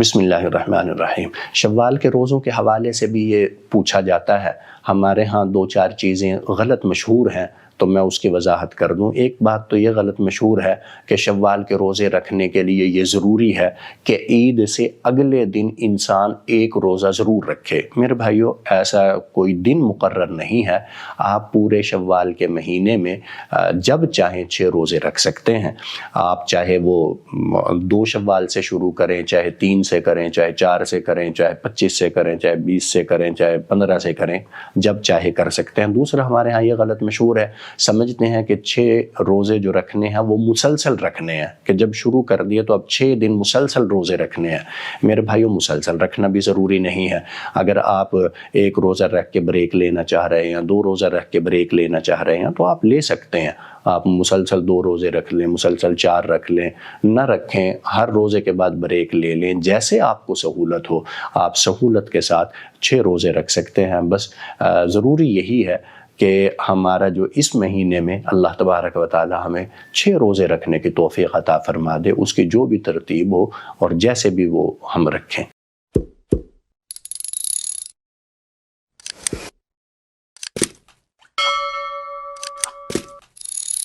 بسم اللہ الرحمن الرحیم۔ شوال کے روزوں کے حوالے سے بھی یہ پوچھا جاتا ہے۔ ہمارے ہاں دو چار چیزیں غلط مشہور ہیں تو میں اس کی وضاحت کر دوں۔ ایک بات تو یہ غلط مشہور ہے کہ شوال کے روزے رکھنے کے لیے یہ ضروری ہے کہ عید سے اگلے دن انسان ایک روزہ ضرور رکھے۔ میرے بھائیو، ایسا کوئی دن مقرر نہیں ہے۔ آپ پورے شوال کے مہینے میں جب چاہیں 6 روزے رکھ سکتے ہیں۔ آپ چاہے وہ 2 شوال سے شروع کریں، چاہے 3 سے کریں، چاہے 4 سے کریں، چاہے 25 سے کریں، چاہے 20 سے کریں، چاہے 15 سے کریں، جب چاہے کر سکتے ہیں۔ دوسرا، ہمارے ہاں یہ غلط مشہور ہے، سمجھتے ہیں کہ 6 روزے جو رکھنے ہیں وہ مسلسل رکھنے ہیں، کہ جب شروع کر دیے تو اب 6 دن مسلسل روزے رکھنے ہیں۔ میرے بھائیو، مسلسل رکھنا بھی ضروری نہیں ہے۔ اگر آپ 1 روزہ رکھ کے بریک لینا چاہ رہے ہیں یا 2 روزہ رکھ کے بریک لینا چاہ رہے ہیں تو آپ لے سکتے ہیں۔ آپ مسلسل 2 روزے رکھ لیں، مسلسل 4 رکھ لیں، نہ رکھیں، ہر روزے کے بعد بریک لے لیں، جیسے آپ کو سہولت ہو۔ آپ سہولت کے ساتھ 6 روزے رکھ سکتے ہیں۔ بس ضروری یہی ہے کہ ہمارا جو اس مہینے میں اللہ تبارک و تعالی ہمیں 6 روزے رکھنے کی توفیق عطا فرما دے، اس کی جو بھی ترتیب ہو اور جیسے بھی وہ ہم رکھیں۔